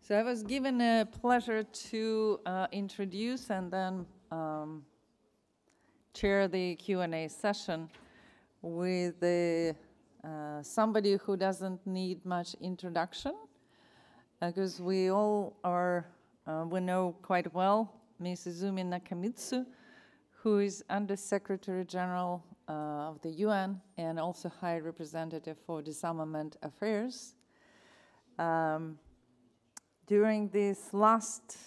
So I was given a pleasure to introduce and then chair the Q&A session with somebody who doesn't need much introduction, because we all are, we know quite well Ms. Izumi Nakamitsu, who is Under Secretary General of the UN and also High Representative for Disarmament Affairs. During this last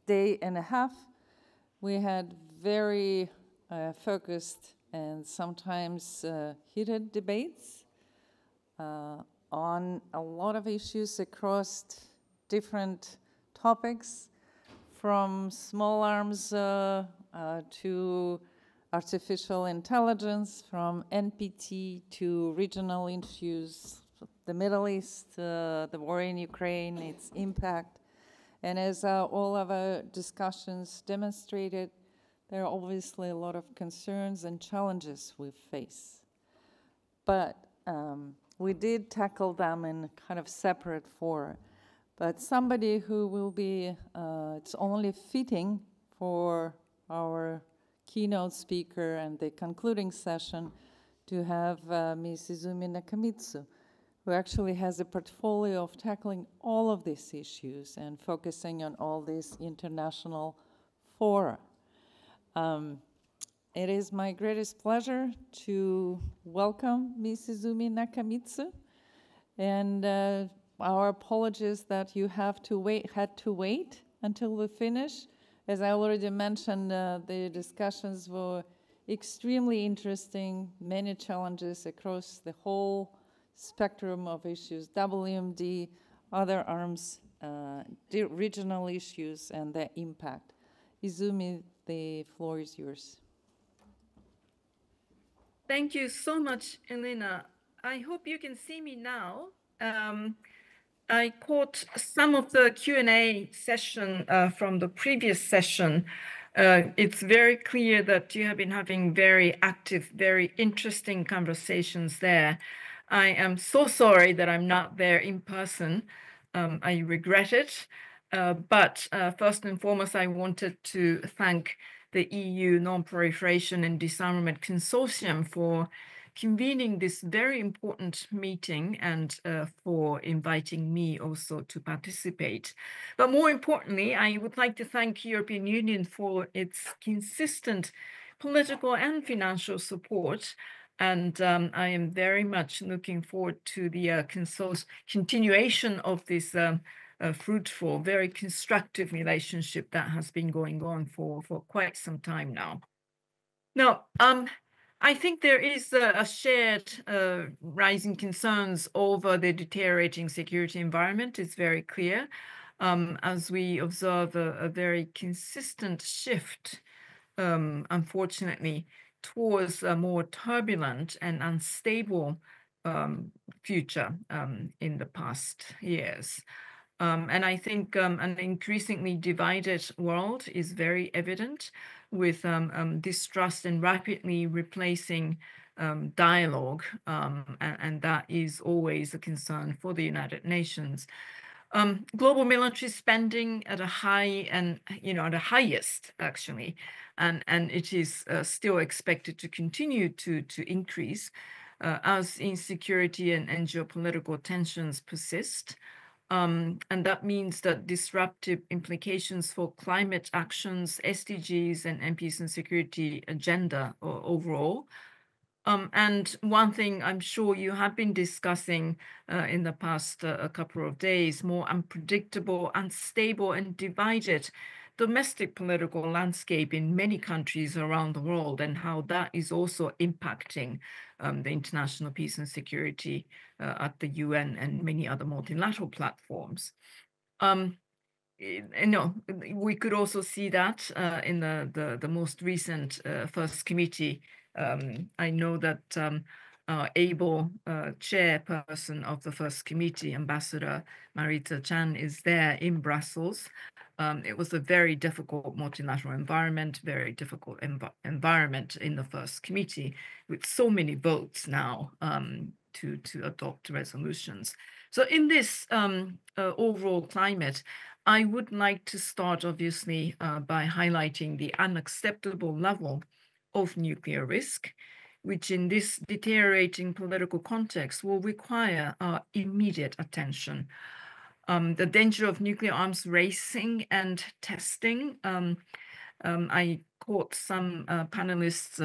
day and a half, we had very focused and sometimes heated debates on a lot of issues across different topics, from small arms to artificial intelligence, from NPT to regional issues, the Middle East, the war in Ukraine, its impact. And as all of our discussions demonstrated, there are obviously a lot of concerns and challenges we face. But we did tackle them in kind of separate fora. But somebody who will be, it's only fitting for our keynote speaker and the concluding session to have Ms. Izumi Nakamitsu, who actually has a portfolio of tackling all of these issues and focusing on all these international fora. It is my greatest pleasure to welcome Ms. Izumi Nakamitsu, and our apologies that you had to wait until we finish. As I already mentioned, the discussions were extremely interesting, many challenges across the whole spectrum of issues, WMD, other arms, regional issues, and their impact. Izumi, the floor is yours. Thank you so much, Elena. I hope you can see me now. I caught some of the Q&A session from the previous session. It's very clear that you have been having very active, very interesting conversations there. I am so sorry that I'm not there in person. I regret it. But first and foremost, I wanted to thank the EU Non-Proliferation and Disarmament Consortium for convening this very important meeting and for inviting me also to participate. But more importantly, I would like to thank the European Union for its consistent political and financial support. And I am very much looking forward to the continuation of this fruitful, very constructive relationship that has been going on for quite some time now. Now, I think there is a shared rising concerns over the deteriorating security environment. It's very clear as we observe a very consistent shift, unfortunately, towards a more turbulent and unstable future in the past years. And I think an increasingly divided world is very evident, with distrust and rapidly replacing dialogue, and that is always a concern for the United Nations. Global military spending at a high and, at the highest, actually, and it is still expected to continue to increase as insecurity and geopolitical tensions persist. And that means that disruptive implications for climate actions, SDGs, and peace and security agenda overall. And one thing I'm sure you have been discussing in the past a couple of days, more unpredictable, unstable, and divided domestic political landscape in many countries around the world, and how that is also impacting the international peace and security at the UN and many other multilateral platforms. We could also see that in the most recent First Committee. I know that able chairperson of the First Committee, Ambassador Marita Chan, is there in Brussels. It was a very difficult multilateral environment, very difficult environment in the First Committee, with so many votes now to adopt resolutions. So in this overall climate, I would like to start, obviously, by highlighting the unacceptable level of nuclear risk, which in this deteriorating political context will require our immediate attention. The danger of nuclear arms racing and testing. I caught some panelists'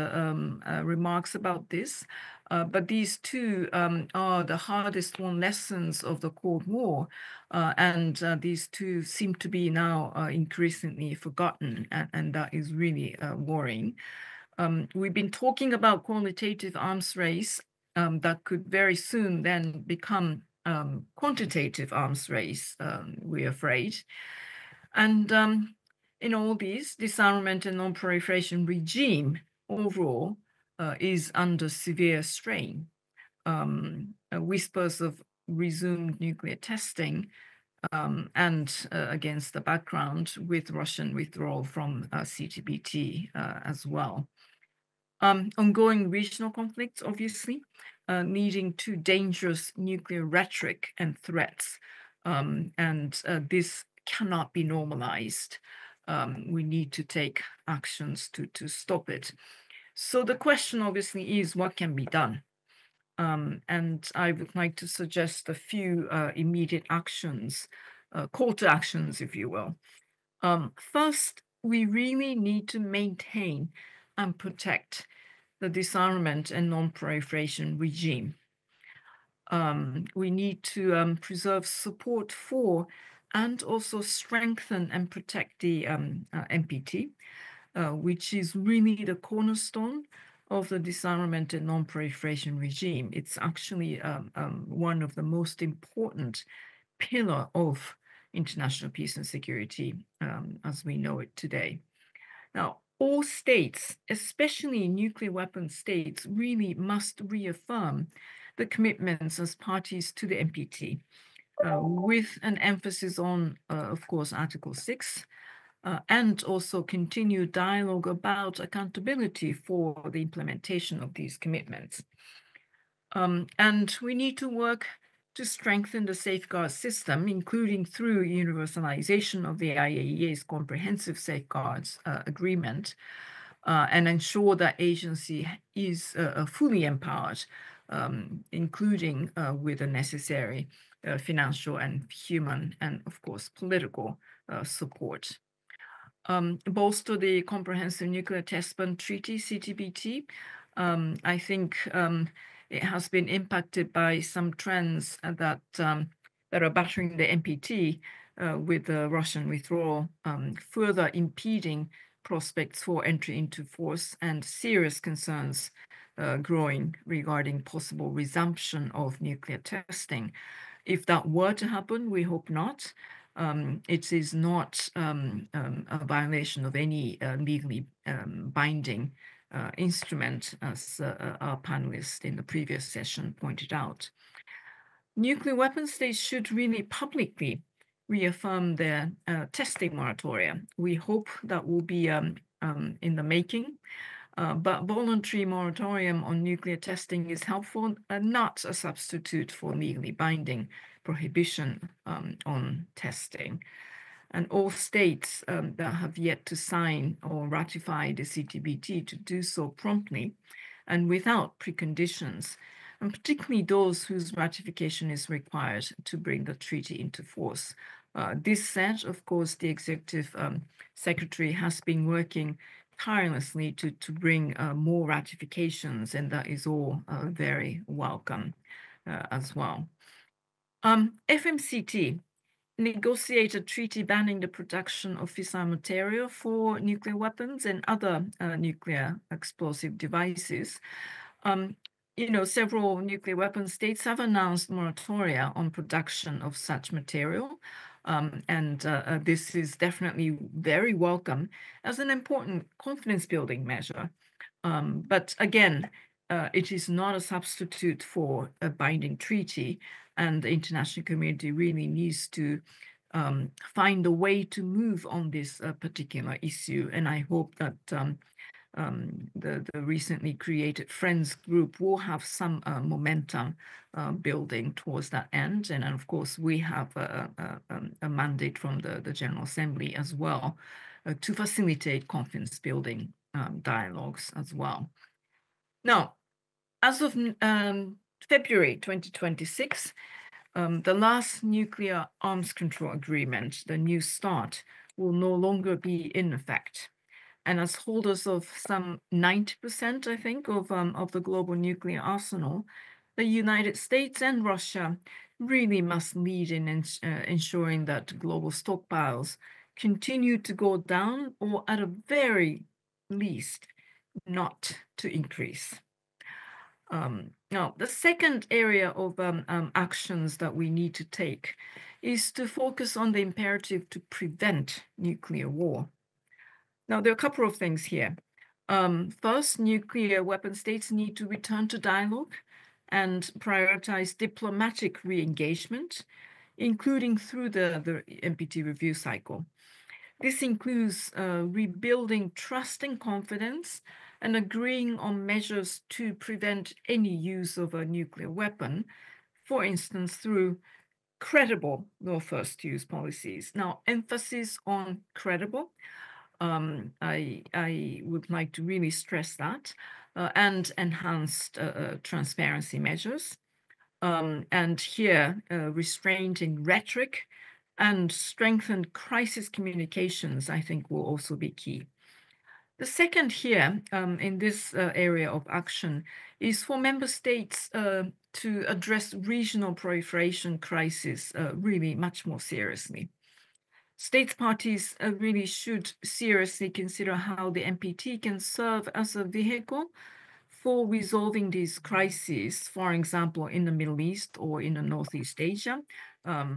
remarks about this, but these two are the hardest won lessons of the Cold War, and these two seem to be now increasingly forgotten, and that is really worrying. We've been talking about qualitative arms race that could very soon then become quantitative arms race, we're afraid. And in all these, disarmament and non-proliferation regime overall is under severe strain. Whispers of resumed nuclear testing and against the background with Russian withdrawal from CTBT as well. Ongoing regional conflicts, obviously, leading to dangerous nuclear rhetoric and threats. And this cannot be normalized. We need to take actions to stop it. So the question obviously is what can be done? And I would like to suggest a few immediate actions, call to actions, if you will. First, we really need to maintain and protect the disarmament and non-proliferation regime. We need to preserve support for and also strengthen and protect the NPT, which is really the cornerstone of the disarmament and non-proliferation regime. It's actually one of the most important pillar of international peace and security as we know it today. Now, all states, especially nuclear weapon states, really must reaffirm the commitments as parties to the NPT, with an emphasis on, of course, Article 6, and also continue dialogue about accountability for the implementation of these commitments. And we need to work to strengthen the safeguard system, including through universalization of the IAEA's comprehensive safeguards agreement, and ensure that agency is fully empowered, including with the necessary financial and human and, of course, political support. Bolster the Comprehensive Nuclear Test Ban Treaty, CTBT. I think it has been impacted by some trends that are battering the NPT with the Russian withdrawal, further impeding prospects for entry into force and serious concerns growing regarding possible resumption of nuclear testing. If that were to happen, we hope not. It is not a violation of any legally binding instrument, as our panelists in the previous session pointed out. Nuclear weapon states should really publicly reaffirm their testing moratoria. We hope that will be in the making, but voluntary moratorium on nuclear testing is helpful and not a substitute for legally binding prohibition on testing. And all states that have yet to sign or ratify the CTBT to do so promptly and without preconditions, and particularly those whose ratification is required to bring the treaty into force. This said, of course, the Executive Secretary has been working tirelessly to bring more ratifications, and that is all very welcome as well. FMCT negotiate a treaty banning the production of fissile material for nuclear weapons and other nuclear explosive devices. Several nuclear weapon states have announced moratoria on production of such material. And this is definitely very welcome as an important confidence building measure. But again, it is not a substitute for a binding treaty, and the international community really needs to find a way to move on this particular issue. And I hope that the recently created Friends group will have some momentum building towards that end. And of course, we have a mandate from the General Assembly as well to facilitate confidence building dialogues as well. Now, as of February 2026, the last nuclear arms control agreement, the New START, will no longer be in effect. And as holders of some 90%, I think, of the global nuclear arsenal, the United States and Russia really must lead in ensuring that global stockpiles continue to go down, or at a very least, not to increase. Now, the second area of actions that we need to take is to focus on the imperative to prevent nuclear war. Now, there are a couple of things here. First, nuclear weapon states need to return to dialogue and prioritize diplomatic re-engagement, including through the NPT review cycle. This includes rebuilding trust and confidence and agreeing on measures to prevent any use of a nuclear weapon, for instance, through credible no first use policies. Now, emphasis on credible. I would like to really stress that, and enhanced transparency measures. And here, restraint in rhetoric and strengthened crisis communications, I think, will also be key. The second here, in this area of action, is for member states to address regional proliferation crisis really much more seriously. States parties really should seriously consider how the NPT can serve as a vehicle for resolving these crises, for example, in the Middle East or in the Northeast Asia.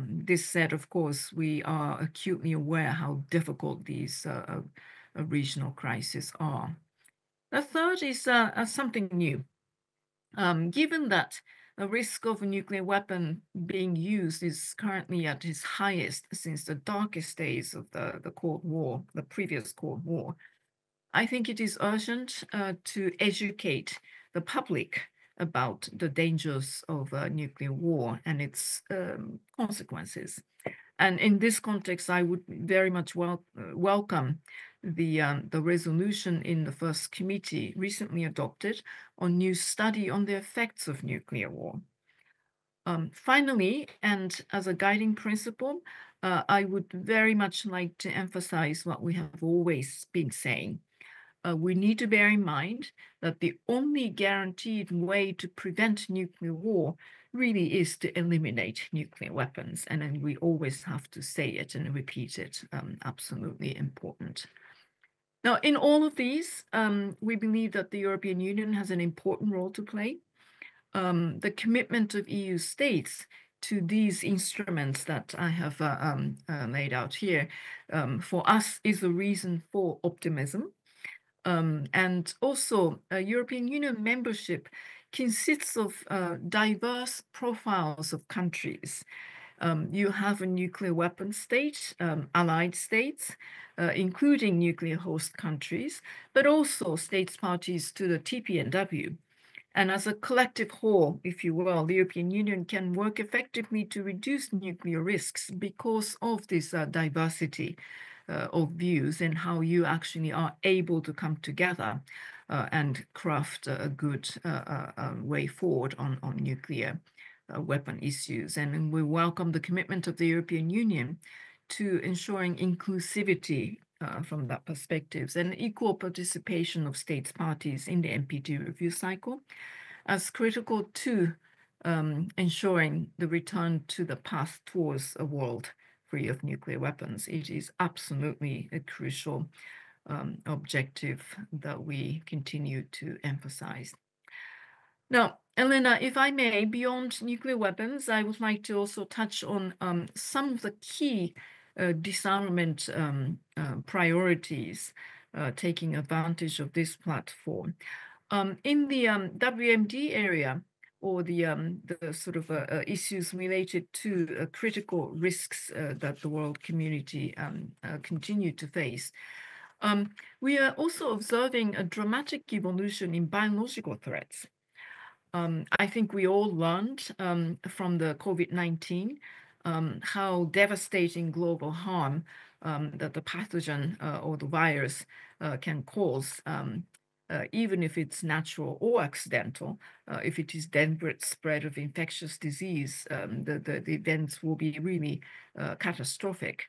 This said, of course, we are acutely aware how difficult these regional crises are. The third is something new. Given that the risk of a nuclear weapon being used is currently at its highest since the darkest days of the Cold War, the previous Cold War, I think it is urgent to educate the public about the dangers of nuclear war and its consequences. And in this context, I would very much welcome the resolution in the first committee recently adopted on new study on the effects of nuclear war. Finally, and as a guiding principle, I would very much like to emphasize what we have always been saying. We need to bear in mind that the only guaranteed way to prevent nuclear war really is to eliminate nuclear weapons. And then we always have to say it and repeat it. Absolutely important. Now, in all of these, we believe that the European Union has an important role to play. The commitment of EU states to these instruments that I have laid out here, for us is a reason for optimism. And also, European Union membership consists of diverse profiles of countries. You have a nuclear weapon state, allied states, including nuclear host countries, but also states parties to the TPNW. And as a collective whole, if you will, the European Union can work effectively to reduce nuclear risks because of this diversity of views and how you actually are able to come together and craft a good way forward on nuclear weapon issues. And we welcome the commitment of the European Union to ensuring inclusivity from that perspective and equal participation of states parties in the NPT review cycle as critical to ensuring the return to the path towards a world free of nuclear weapons. It is absolutely a crucial objective that we continue to emphasize. Now, Elena, if I may, beyond nuclear weapons, I would like to also touch on some of the key disarmament priorities taking advantage of this platform. In the WMD area, or the sort of issues related to critical risks that the world community continue to face, We are also observing a dramatic evolution in biological threats. I think we all learned from the COVID-19 how devastating global harm that the pathogen or the virus can cause, even if it's natural or accidental. If it is deliberate spread of infectious disease, the events will be really catastrophic.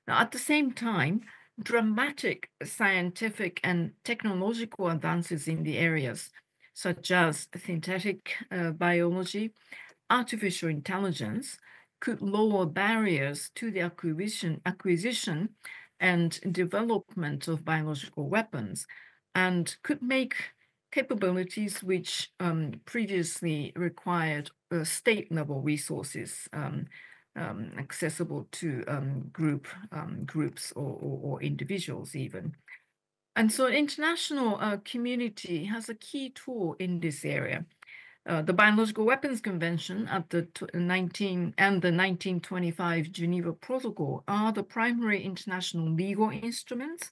Now, at the same time, dramatic scientific and technological advances in the areas such as synthetic biology, artificial intelligence, could lower barriers to the acquisition and development of biological weapons, and could make capabilities which previously required state-level resources accessible to groups or individuals even. And so international community has a key tool in this area. The Biological Weapons Convention at the 1925 Geneva Protocol are the primary international legal instruments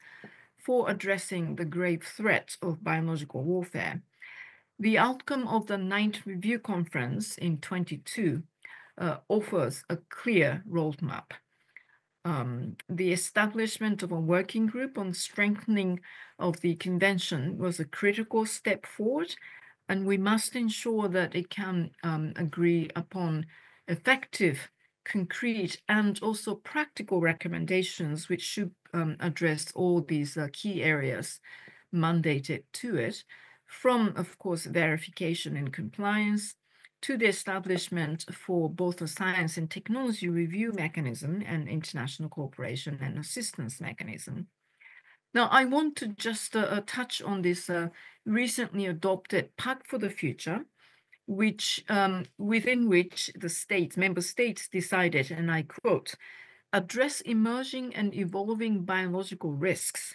for addressing the grave threat of biological warfare. The outcome of the Ninth Review Conference in 22 offers a clear roadmap. The establishment of a working group on strengthening of the convention was a critical step forward, and we must ensure that it can agree upon effective, concrete, and also practical recommendations which should address all these key areas mandated to it, from, of course, verification and compliance, to the establishment for both a science and technology review mechanism and international cooperation and assistance mechanism. Now, I want to just touch on this recently adopted Pact for the Future, which within which the member states decided, and I quote, address emerging and evolving biological risks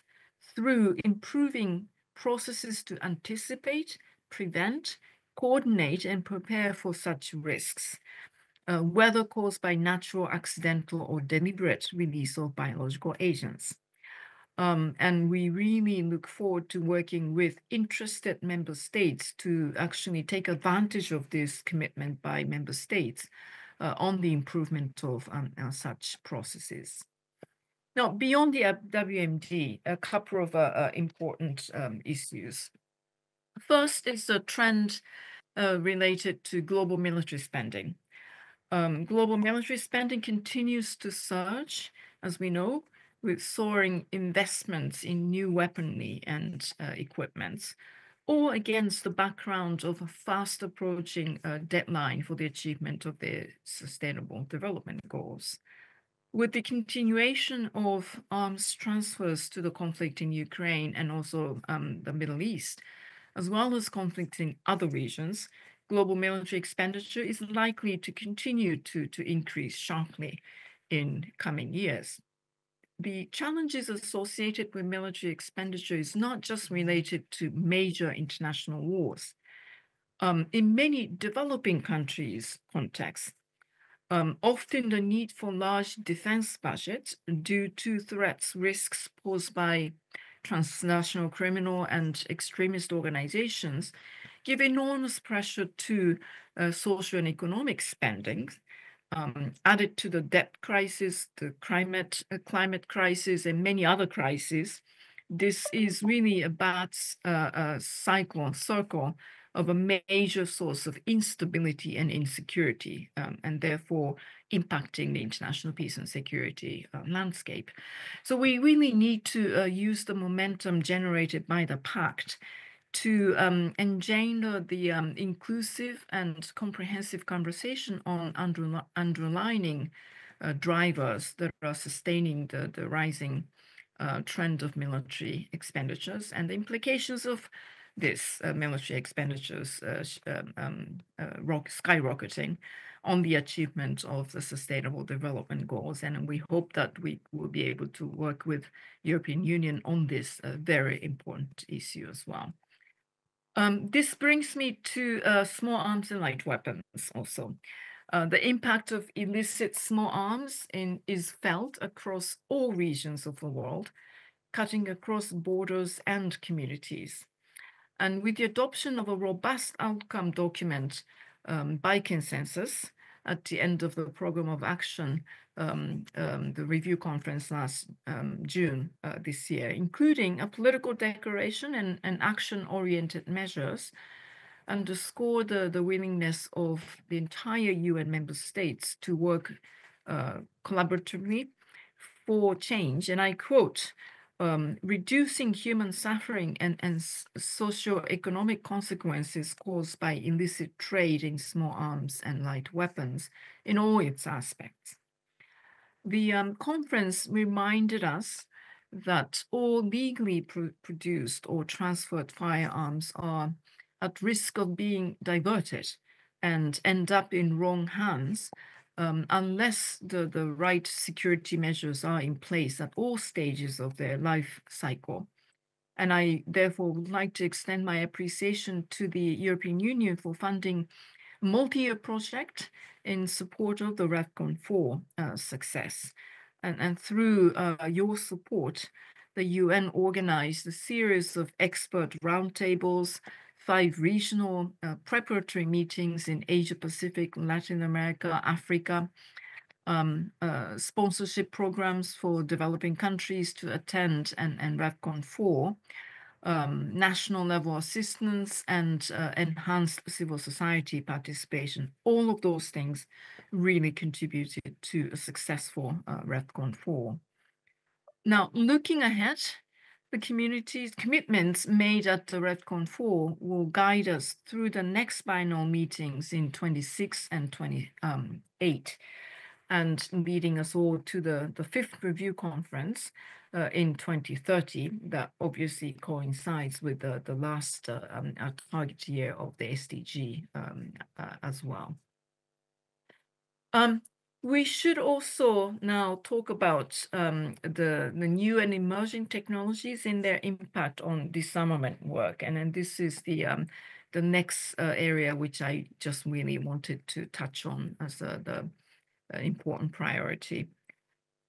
through improving processes to anticipate, prevent, coordinate, and prepare for such risks, whether caused by natural, accidental, or deliberate release of biological agents. And we really look forward to working with interested member states to actually take advantage of this commitment by member states on the improvement of such processes. Now, beyond the WMD, a couple of important issues. First is a trend related to global military spending. Global military spending continues to surge, as we know, with soaring investments in new weaponry and equipments, all against the background of a fast approaching deadline for the achievement of the Sustainable Development Goals. With the continuation of arms transfers to the conflict in Ukraine and also the Middle East, as well as conflicts in other regions, global military expenditure is likely to continue to increase sharply in coming years. The challenges associated with military expenditure is not just related to major international wars. In many developing countries' contexts, often the need for large defense budgets due to threats, risks posed by transnational criminal and extremist organizations give enormous pressure to social and economic spending. Added to the debt crisis, the climate crisis, and many other crises, this is really a bad circle of a major source of instability and insecurity, and therefore impacting the international peace and security landscape. So we really need to use the momentum generated by the Pact to engender the inclusive and comprehensive conversation on underlining drivers that are sustaining the rising trend of military expenditures and the implications of this military expenditures skyrocketing on the achievement of the Sustainable Development Goals. And we hope that we will be able to work with European Union on this very important issue as well. This brings me to small arms and light weapons also. The impact of illicit small arms is felt across all regions of the world. cutting across borders and communities. And with the adoption of a robust outcome document by consensus at the end of the program of action, the review conference last June this year, including a political declaration and action-oriented measures, underscore the willingness of the entire UN member states to work collaboratively for change. And I quote, reducing human suffering and socio-economic consequences caused by illicit trade in small arms and light weapons in all its aspects. The conference reminded us that all legally produced or transferred firearms are at risk of being diverted and end up in wrong hands unless the right security measures are in place at all stages of their life cycle. And I therefore would like to extend my appreciation to the European Union for funding a multi-year project in support of the REFCON 4 success. And through your support, the UN organized a series of expert roundtables, 5 regional preparatory meetings in Asia Pacific, Latin America, Africa, sponsorship programs for developing countries to attend and REFCON 4, national level assistance and enhanced civil society participation. All of those things really contributed to a successful REFCON 4. Now, looking ahead, the community's commitments made at the REFCON 4 will guide us through the next biennial meetings in 26 and 28, and leading us all to the 5th review conference in 2030, that obviously coincides with the last target year of the SDG as well. We should also now talk about the new and emerging technologies and their impact on disarmament work. And then this is the next area which I just really wanted to touch on as the important priority.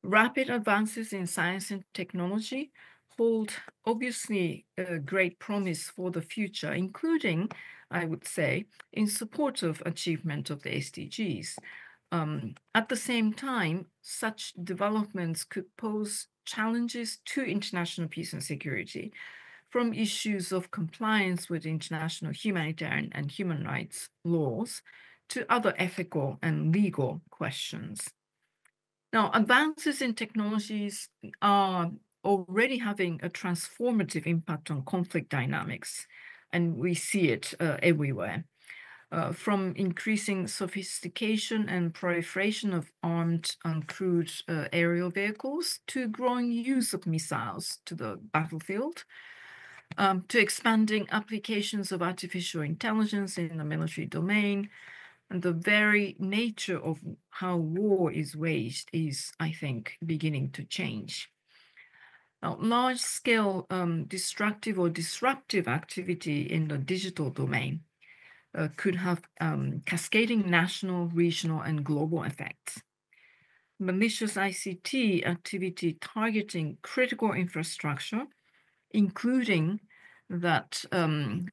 Rapid advances in science and technology hold obviously a great promise for the future, including, I would say, in support of achievement of the SDGs. At the same time, such developments could pose challenges to international peace and security, from issues of compliance with international humanitarian and human rights laws to other ethical and legal questions. Now, advances in technologies are already having a transformative impact on conflict dynamics, and we see it everywhere. From increasing sophistication and proliferation of armed uncrewed aerial vehicles to growing use of missiles to the battlefield, to expanding applications of artificial intelligence in the military domain. And the very nature of how war is waged is, I think, beginning to change. Now, large-scale destructive or disruptive activity in the digital domain could have cascading national, regional, and global effects. Malicious ICT activity targeting critical infrastructure, including that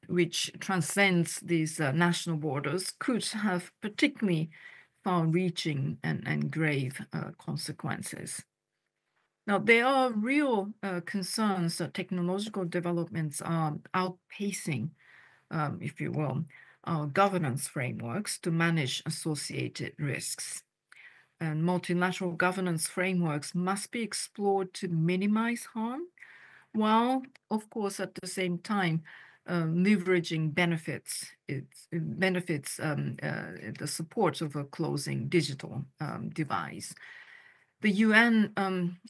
which transcends these national borders, could have particularly far-reaching and grave consequences. Now, there are real concerns that technological developments are outpacing, if you will, our governance frameworks to manage associated risks. And multilateral governance frameworks must be explored to minimize harm, while, of course, at the same time, leveraging the support of a closing digital device. The UN,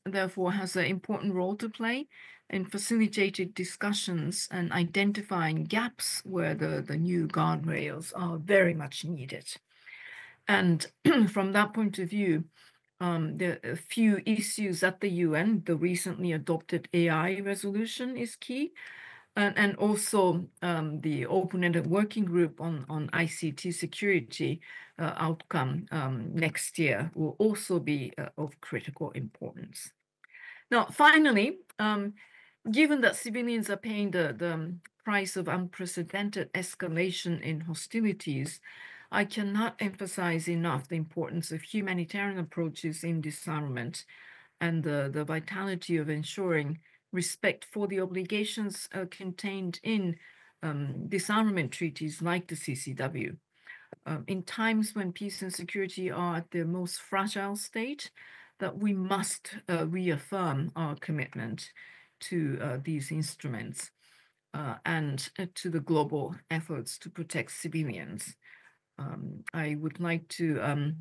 therefore, has an important role to play in facilitating discussions and identifying gaps where the new guardrails are very much needed. And from that point of view, there are a few issues at the UN. The recently adopted AI resolution is key. And also the open-ended working group on ICT security outcome next year will also be of critical importance. Now, finally, given that civilians are paying the price of unprecedented escalation in hostilities, I cannot emphasize enough the importance of humanitarian approaches in disarmament and the vitality of ensuring respect for the obligations contained in disarmament treaties like the CCW. In times when peace and security are at their most fragile state, that we must reaffirm our commitment to these instruments and to the global efforts to protect civilians. I would like to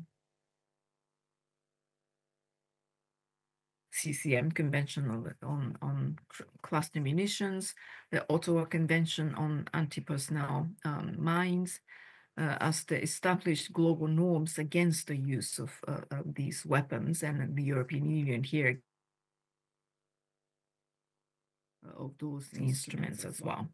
CCM Convention on Cluster Munitions, the Ottawa Convention on Anti-Personnel Mines, as the established global norms against the use of these weapons, and the European Union here of those instruments as well.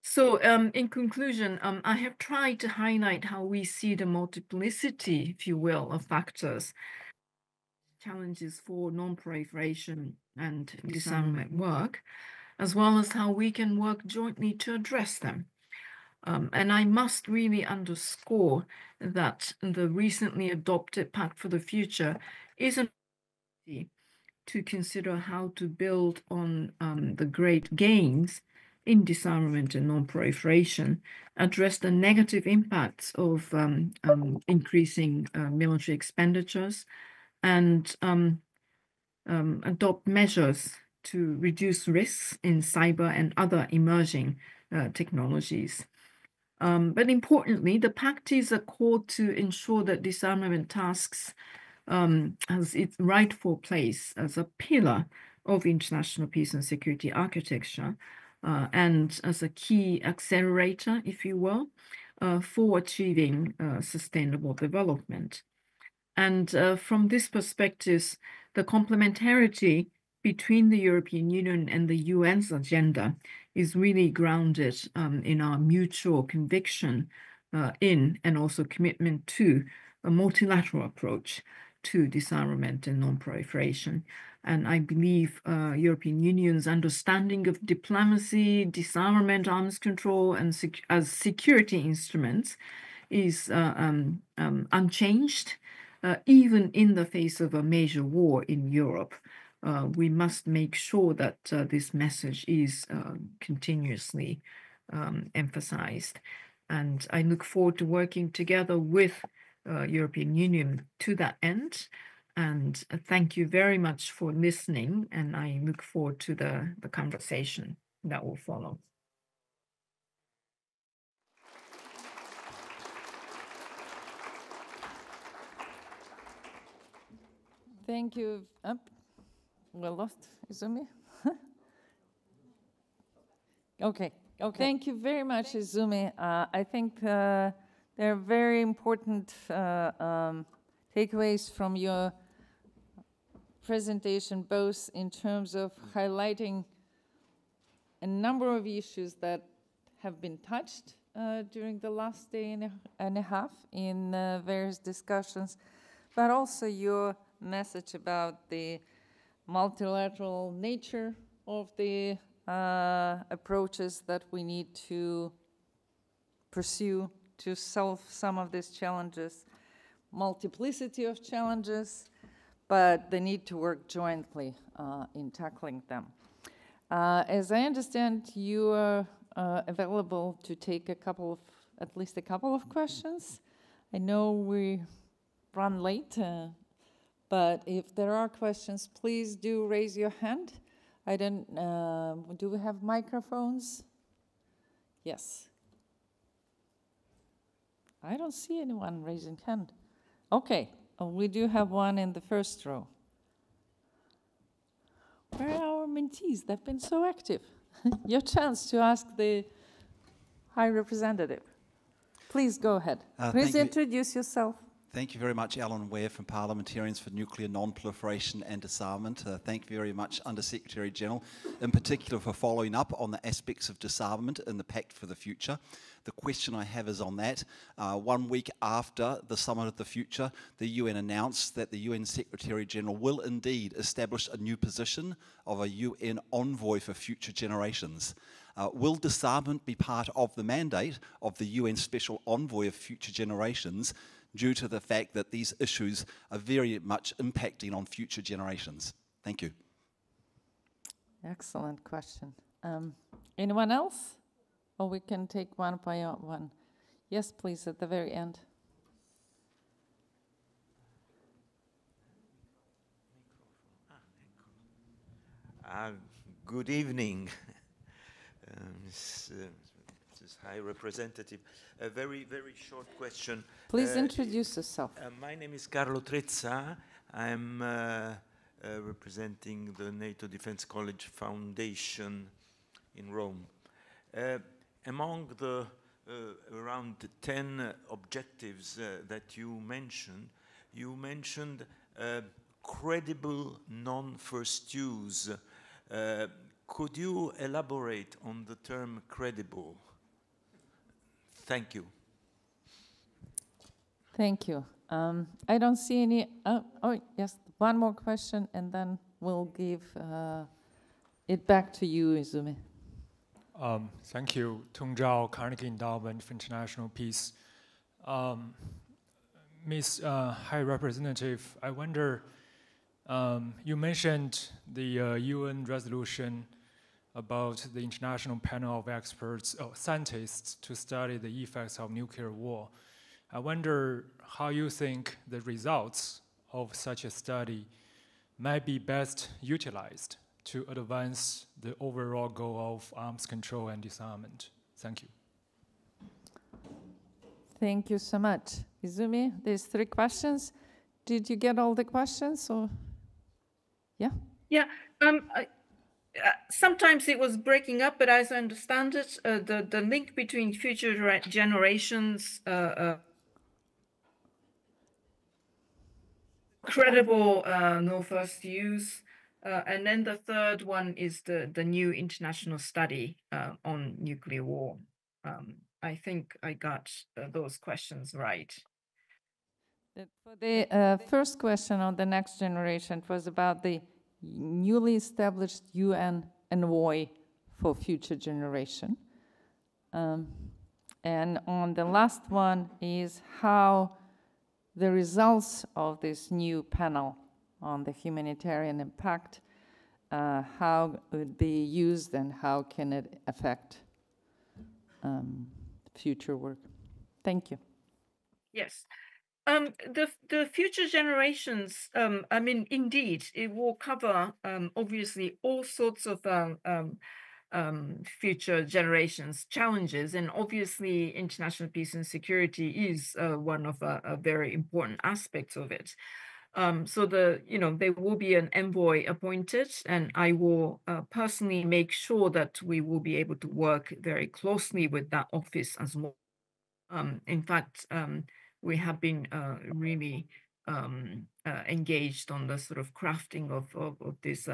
So in conclusion, I have tried to highlight how we see the multiplicity, if you will, of factors, challenges for non-proliferation and disarmament work, as well as how we can work jointly to address them. And I must really underscore that the recently adopted Pact for the Future is an opportunity to consider how to build on the great gains in disarmament and non-proliferation, address the negative impacts of increasing military expenditures, and adopt measures to reduce risks in cyber and other emerging technologies. But importantly, the Pact is a call to ensure that disarmament tasks has its rightful place as a pillar of international peace and security architecture and as a key accelerator, if you will, for achieving sustainable development. And from this perspective, the complementarity between the European Union and the UN's agenda is really grounded in our mutual conviction in and also commitment to a multilateral approach to disarmament and non-proliferation. And I believe European Union's understanding of diplomacy, disarmament, arms control, and as security instruments is unchanged. Even in the face of a major war in Europe, we must make sure that this message is continuously emphasized. And I look forward to working together with European Union to that end. And thank you very much for listening. And I look forward to the conversation that will follow. Thank you. We lost Izumi. Okay. Thank you very much, Izumi. I think there are very important takeaways from your presentation, both in terms of highlighting a number of issues that have been touched during the last day and a half in various discussions, but also your message about the multilateral nature of the approaches that we need to pursue to solve some of these challenges, multiplicity of challenges, but the need to work jointly in tackling them. As I understand, you are available to take at least a couple of questions. I know we run late, but if there are questions, please do raise your hand. Do we have microphones? Yes. I don't see anyone raising hand. Okay, we do have one in the first row. Where are our mentees? They've been so active. Your chance to ask the High Representative. Please go ahead. Please introduce yourself. Thank you very much, Alan Ware from Parliamentarians for Nuclear Non-Proliferation and Disarmament. Thank you very much, Under-Secretary General, in particular for following up on the aspects of disarmament in the Pact for the Future. The question I have is on that. 1 week after the Summit of the Future, the UN announced that the UN Secretary General will indeed establish a new position of a UN envoy for future generations. Will disarmament be part of the mandate of the UN Special Envoy of Future Generations, due to the fact that these issues are very much impacting on future generations? Thank you. Excellent question. Anyone else? Or we can take one by one. Yes, please, at the very end. Good evening, Mrs. High Representative. A very, very short question. Please introduce yourself. My name is Carlo Trezza. I'm representing the NATO Defense College Foundation in Rome. Among the around 10 objectives that you mentioned credible non-first use. Could you elaborate on the term credible? Thank you. Thank you. I don't see any. Oh, yes, one more question, and then we'll give it back to you, Izumi. Thank you. Tung Zhao, Carnegie Endowment for International Peace. Ms. High Representative, I wonder, you mentioned the UN resolution about the International Panel of Experts, scientists, to study the effects of nuclear war. I wonder how you think the results of such a study might be best utilized to advance the overall goal of arms control and disarmament. Thank you. Thank you so much. Izumi, there's 3 questions. Did you get all the questions? Or yeah? Yeah. Sometimes it was breaking up, but as I understand it, the link between future generations, credible no first use, and then the third one is the new international study on nuclear war. I think I got those questions right. For the first question on the next generation, it was about the newly established UN envoy for future generation. And on the last one is how the results of this new panel on the humanitarian impact, how it would be used and how can it affect future work. Thank you. Yes. The future generations, I mean, indeed, it will cover, obviously, all sorts of future generations challenges. And obviously, international peace and security is one of a very important aspects of it. So there will be an envoy appointed, and I will personally make sure that we will be able to work very closely with that office as well. In fact, we have been really engaged on the sort of crafting of this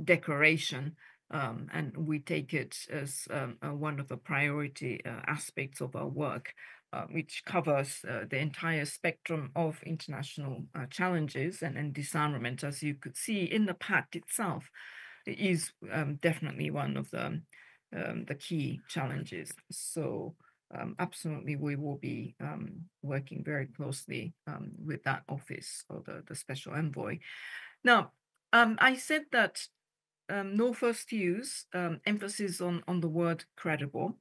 declaration, and we take it as one of the priority aspects of our work, which covers the entire spectrum of international challenges, and disarmament, as you could see in the pact itself, is definitely one of the key challenges. So absolutely, we will be working very closely with that office, or the special envoy. Now, I said that no first use, emphasis on the word credible.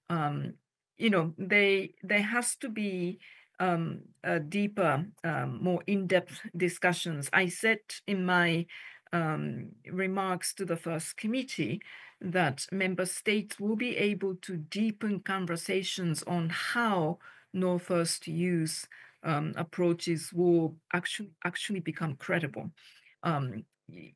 There has to be a deeper, more in-depth discussions. I said in my remarks to the first committee that member states will be able to deepen conversations on how no first use approaches will actually become credible.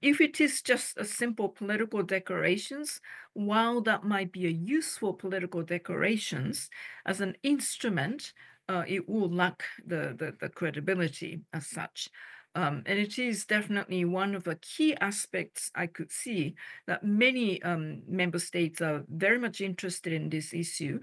If it is just a simple political declarations, while that might be a useful political declarations as an instrument it will lack the credibility as such. And it is definitely one of the key aspects I could see that many member states are very much interested in this issue.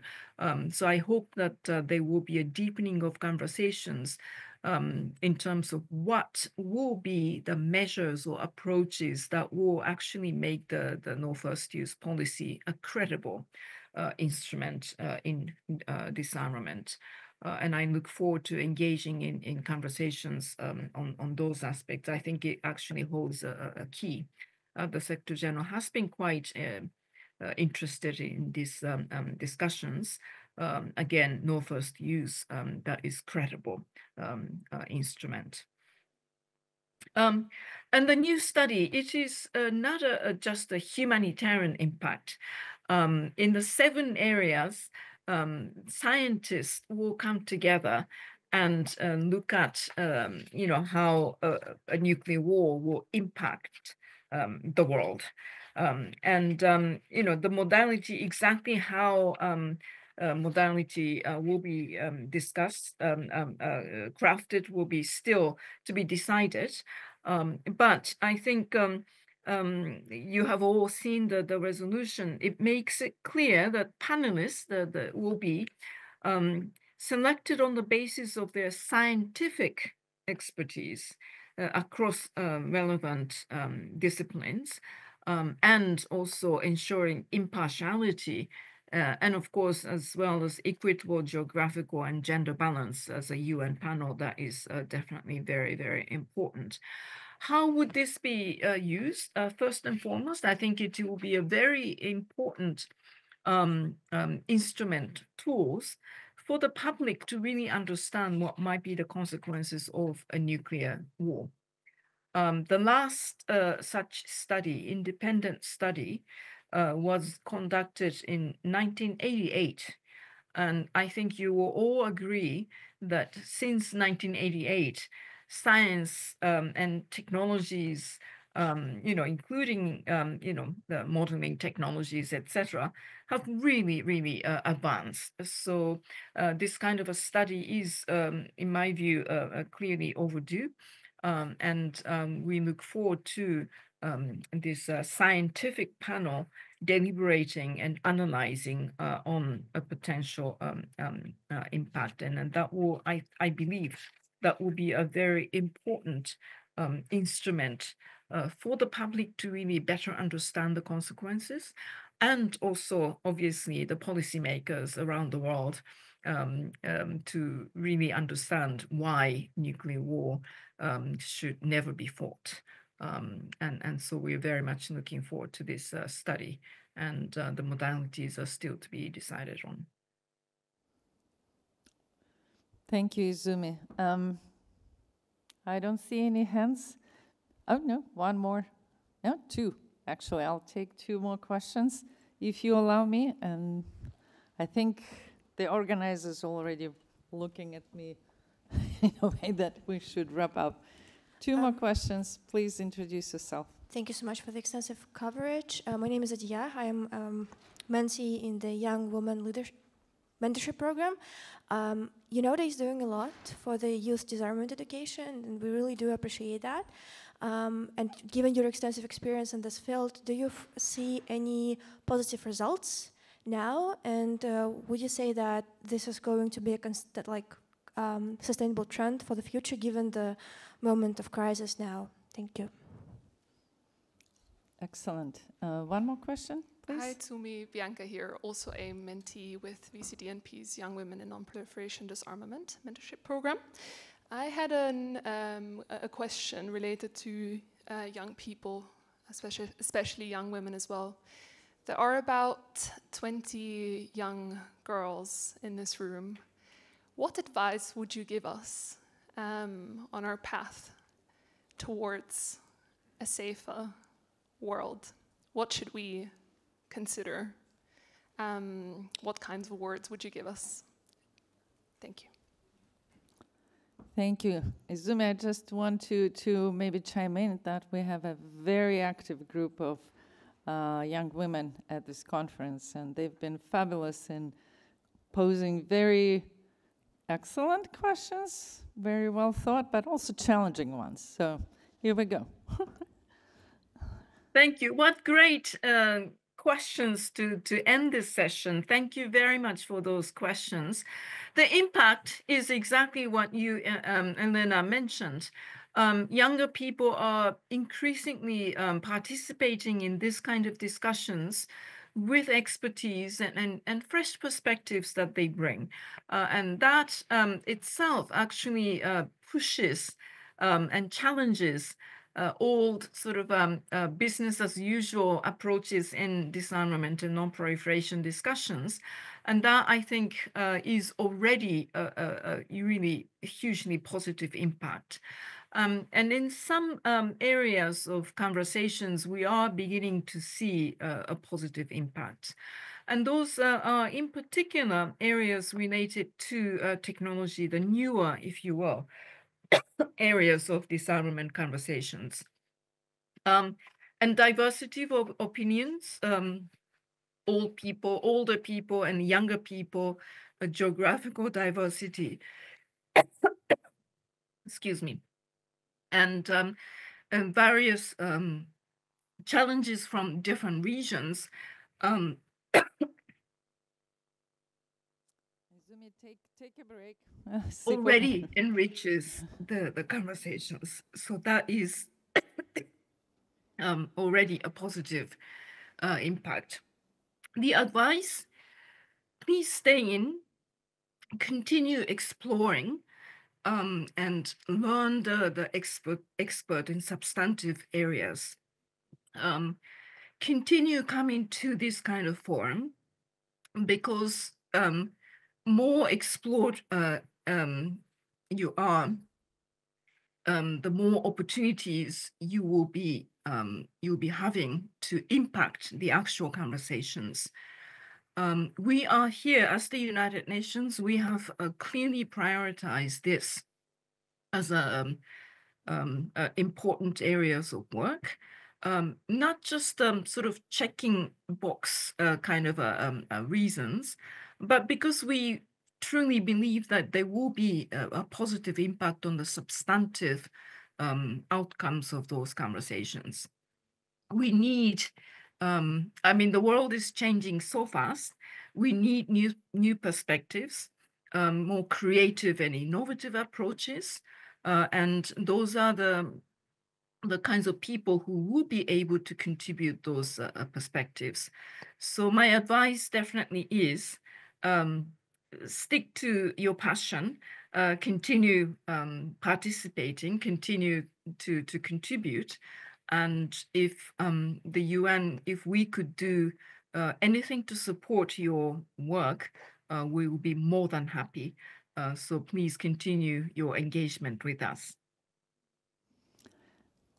So I hope that there will be a deepening of conversations in terms of what will be the measures or approaches that will actually make the no first use policy a credible instrument in disarmament. And I look forward to engaging in conversations on those aspects. I think it actually holds a key. The Secretary General has been quite interested in these discussions. Again, no first use that is credible instrument. And the new study, it is not just a humanitarian impact. In the 7 areas, scientists will come together and look at, how a nuclear war will impact the world. The modality, exactly how modality will be discussed, crafted, will be still to be decided. But I think you have all seen the resolution. It makes it clear that panelists will be selected on the basis of their scientific expertise across relevant disciplines, and also ensuring impartiality, and of course, as well as equitable geographical and gender balance as a UN panel. That is definitely very, very important. How would this be used? First and foremost, I think it will be a very important instrument, tools for the public to really understand what might be the consequences of a nuclear war. The last such study, independent study, was conducted in 1988. And I think you will all agree that since 1988, science and technologies, including, the modeling technologies, etc., have really, really advanced. So this kind of a study is, in my view, clearly overdue. We look forward to this scientific panel deliberating and analyzing on a potential impact. And that will, I believe, that will be a very important instrument for the public to really better understand the consequences, and also, obviously, the policymakers around the world to really understand why nuclear war should never be fought. And so we're very much looking forward to this study, and the modalities are still to be decided on. Thank you, Izumi. I don't see any hands. Oh, no, one more. No, 2. Actually, I'll take 2 more questions, if you allow me. And I think the organizers already looking at me in a way that we should wrap up. 2 more questions. Please introduce yourself. Thank you so much for the extensive coverage. My name is Adia. I am mentee in the Young Women Mentorship Program. UNODA is doing a lot for the youth disarmament education, and we really do appreciate that. And given your extensive experience in this field, do you see any positive results now? And would you say that this is going to be a sustainable trend for the future, given the moment of crisis now? Thank you. Excellent. One more question, please. Hi, Tsumi, Bianca here, also a mentee with VCDNP's Young Women in Non-Proliferation Disarmament Mentorship Program. I had a question related to young people, especially young women as well. There are about 20 young girls in this room. What advice would you give us on our path towards a safer world? What should we consider? What kinds of words would you give us? Thank you. Thank you. Izumi, I just want to maybe chime in that we have a very active group of young women at this conference, and they've been fabulous in posing very excellent questions, very well thought, but also challenging ones. So here we go. Thank you. What great questions to end this session. Thank you very much for those questions. The impact is exactly what you, Elena, mentioned. Younger people are increasingly participating in this kind of discussions with expertise and fresh perspectives that they bring. And that itself actually pushes and challenges old sort of business as usual approaches in disarmament and non-proliferation discussions. And that, I think, is already a really hugely positive impact. And in some areas of conversations, we are beginning to see a positive impact. And those are in particular areas related to technology, the newer, if you will, areas of disarmament conversations. And diversity of opinions, old people, older people, and younger people, geographical diversity, excuse me, and various challenges from different regions. Take a break. Already enriches the conversations. So that is already a positive impact. The advice, please stay in, continue exploring, and learn the expert in substantive areas. Continue coming to this kind of forum because more explored you are, the more opportunities you'll be having to impact the actual conversations. We are here as the United Nations. We have clearly prioritized this as important areas of work. Not just sort of checking box kind of reasons, but because we truly believe that there will be a positive impact on the substantive outcomes of those conversations. We need, I mean, the world is changing so fast. We need new perspectives, more creative and innovative approaches. And those are the kinds of people who will be able to contribute those perspectives. So my advice definitely is stick to your passion, continue participating, continue to contribute. And if the UN, if we could do anything to support your work, we will be more than happy. So please continue your engagement with us.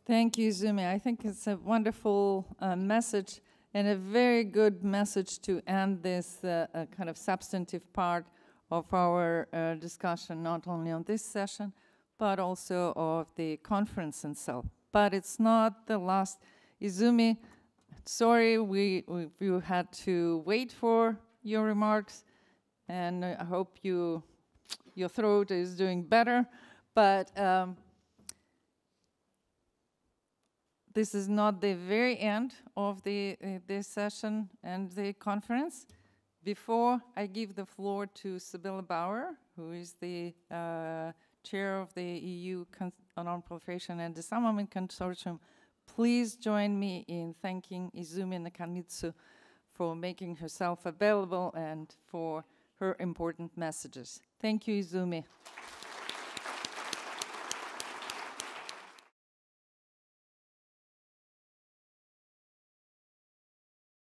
Thank you, Izumi. I think it's a wonderful message and a very good message to end this kind of substantive part of our discussion, not only on this session, but also of the conference itself. But it's not the last. Izumi, sorry, you had to wait for your remarks, and I hope your throat is doing better. But this is not the very end of this session and the conference. Before I give the floor to Sibylle Bauer, who is the chair of the EU Non-Proliferation and Disarmament Consortium, please join me in thanking Izumi Nakamitsu for making herself available and for her important messages. Thank you, Izumi.